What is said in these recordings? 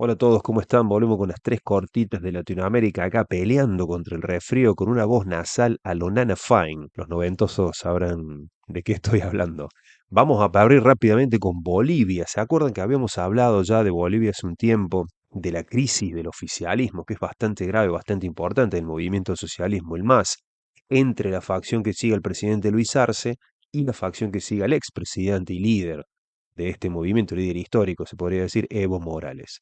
Hola a todos, ¿cómo están? Volvemos con las tres cortitas de Latinoamérica acá peleando contra el resfrío con una voz nasal a lo Nana Fine. Los noventosos sabrán de qué estoy hablando. Vamos a abrir rápidamente con Bolivia. ¿Se acuerdan que habíamos hablado ya de Bolivia hace un tiempo? De la crisis del oficialismo, que es bastante grave, bastante importante, el movimiento del socialismo, el MAS, entre la facción que sigue al presidente Luis Arce y la facción que sigue al expresidente y líder de este movimiento, líder histórico, se podría decir, Evo Morales.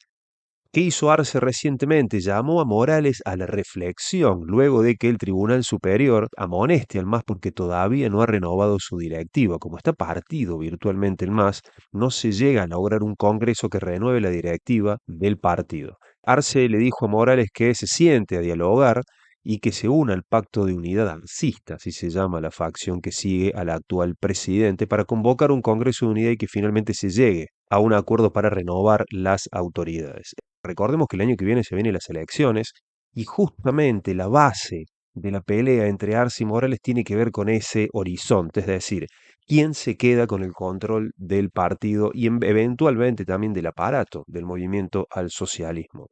¿Qué hizo Arce recientemente? Llamó a Morales a la reflexión luego de que el Tribunal Superior amoneste al MAS porque todavía no ha renovado su directiva. Como está partido virtualmente el MAS, no se llega a lograr un congreso que renueve la directiva del partido. Arce le dijo a Morales que se siente a dialogar y que se una al pacto de unidad arcista, así se llama la facción que sigue al actual presidente, para convocar un congreso de unidad y que finalmente se llegue a un acuerdo para renovar las autoridades. Recordemos que el año que viene se vienen las elecciones y justamente la base de la pelea entre Arce y Morales tiene que ver con ese horizonte, es decir, quién se queda con el control del partido y eventualmente también del aparato del movimiento al socialismo.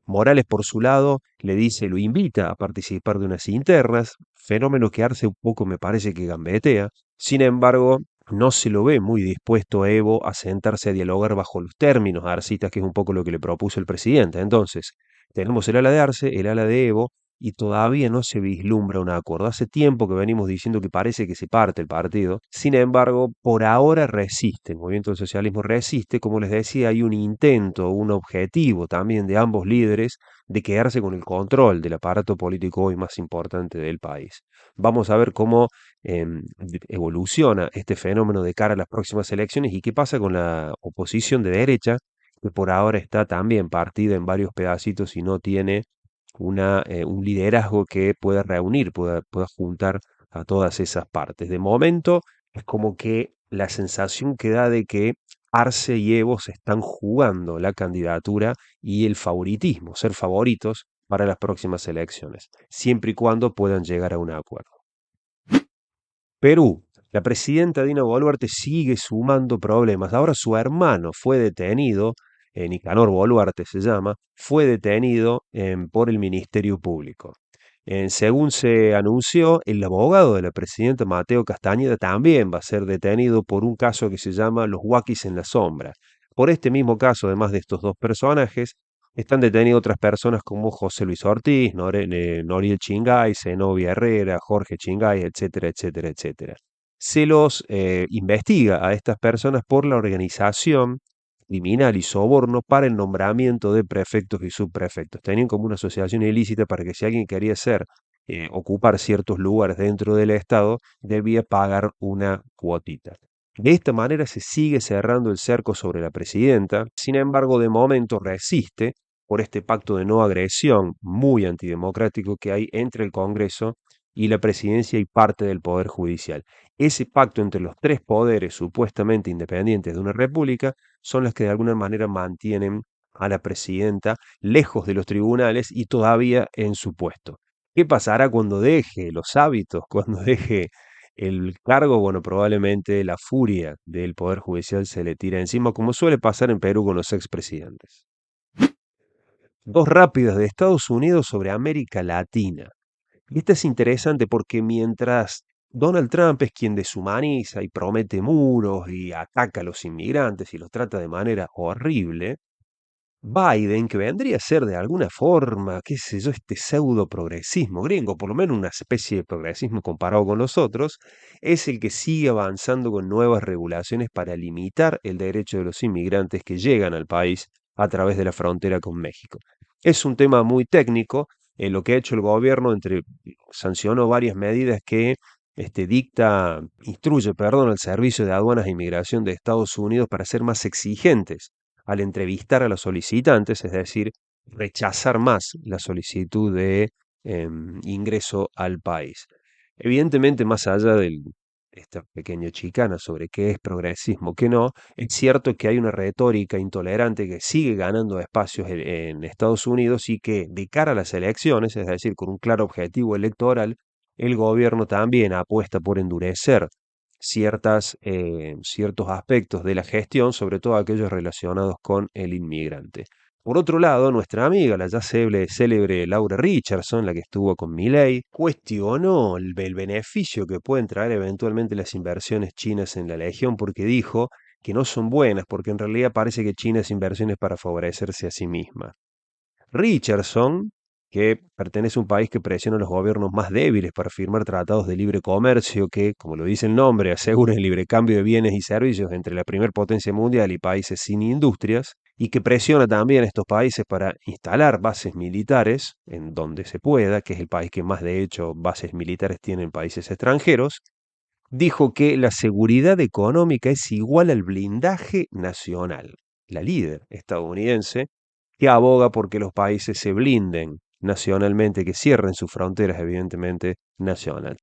Morales, por su lado, le dice, lo invita a participar de unas internas, fenómeno que Arce un poco me parece que gambetea. Sin embargo, no se lo ve muy dispuesto a Evo a sentarse a dialogar bajo los términos arcistas, que es un poco lo que le propuso el presidente. Entonces, tenemos el ala de Arce, el ala de Evo, y todavía no se vislumbra un acuerdo. Hace tiempo que venimos diciendo que parece que se parte el partido. Sin embargo, por ahora resiste, el movimiento del socialismo resiste. Como les decía, hay un intento, un objetivo también de ambos líderes de quedarse con el control del aparato político hoy más importante del país. Vamos a ver cómo evoluciona este fenómeno de cara a las próximas elecciones y qué pasa con la oposición de derecha, que por ahora está también partida en varios pedacitos y no tiene un liderazgo que pueda reunir, pueda juntar a todas esas partes. De momento es como que la sensación que da de que Arce y Evo se están jugando la candidatura y el favoritismo, ser favoritos para las próximas elecciones, siempre y cuando puedan llegar a un acuerdo. Perú. La presidenta Dina Boluarte sigue sumando problemas. Ahora su hermano fue detenido, Nicanor Boluarte se llama, fue detenido por el Ministerio Público. Según se anunció, el abogado de la presidenta Mateo Castañeda también va a ser detenido por un caso que se llama Los Huaquis en la Sombra. Por este mismo caso, además de estos dos personajes, están detenidos otras personas como José Luis Ortiz, Noriel Chingay, Zenobia Herrera, Jorge Chingay, etcétera, etcétera, etcétera. Se los investiga a estas personas por la organización criminal y soborno para el nombramiento de prefectos y subprefectos. Tenían como una asociación ilícita para que si alguien quería ocupar ciertos lugares dentro del Estado, debía pagar una cuotita. De esta manera se sigue cerrando el cerco sobre la presidenta, sin embargo, de momento resiste por este pacto de no agresión muy antidemocrático que hay entre el Congreso y la presidencia y parte del Poder Judicial. Ese pacto entre los tres poderes supuestamente independientes de una república son las que de alguna manera mantienen a la presidenta lejos de los tribunales y todavía en su puesto. ¿Qué pasará cuando deje los hábitos, cuando deje el cargo? Bueno, probablemente la furia del Poder Judicial se le tira encima, como suele pasar en Perú con los expresidentes. Dos rápidas de Estados Unidos sobre América Latina. Y esta es interesante porque mientras Donald Trump es quien deshumaniza y promete muros y ataca a los inmigrantes y los trata de manera horrible, Biden, que vendría a ser de alguna forma, qué sé yo, este pseudo progresismo gringo, por lo menos una especie de progresismo comparado con los otros, es el que sigue avanzando con nuevas regulaciones para limitar el derecho de los inmigrantes que llegan al país a través de la frontera con México. Es un tema muy técnico. Lo que ha hecho el gobierno sancionó varias medidas que instruye, perdón, al Servicio de Aduanas e Inmigración de Estados Unidos para ser más exigentes al entrevistar a los solicitantes, es decir, rechazar más la solicitud de ingreso al país. Evidentemente, más allá de esta pequeña chicana sobre qué es progresismo, qué no, es cierto que hay una retórica intolerante que sigue ganando espacios en Estados Unidos y que de cara a las elecciones, es decir, con un claro objetivo electoral, el gobierno también apuesta por endurecer ciertos aspectos de la gestión, sobre todo aquellos relacionados con el inmigrante. Por otro lado, nuestra amiga, la ya célebre Laura Richardson, la que estuvo con Milley, cuestionó el beneficio que pueden traer eventualmente las inversiones chinas en la Legión porque dijo que no son buenas, porque en realidad parece que China hace inversiones para favorecerse a sí misma. Richardson, que pertenece a un país que presiona a los gobiernos más débiles para firmar tratados de libre comercio que, como lo dice el nombre, aseguran el libre cambio de bienes y servicios entre la primer potencia mundial y países sin industrias, y que presiona también a estos países para instalar bases militares en donde se pueda, que es el país que más de hecho bases militares tiene en países extranjeros, dijo que la seguridad económica es igual al blindaje nacional. La líder estadounidense que aboga porque los países se blinden nacionalmente, que cierren sus fronteras, evidentemente, nacional.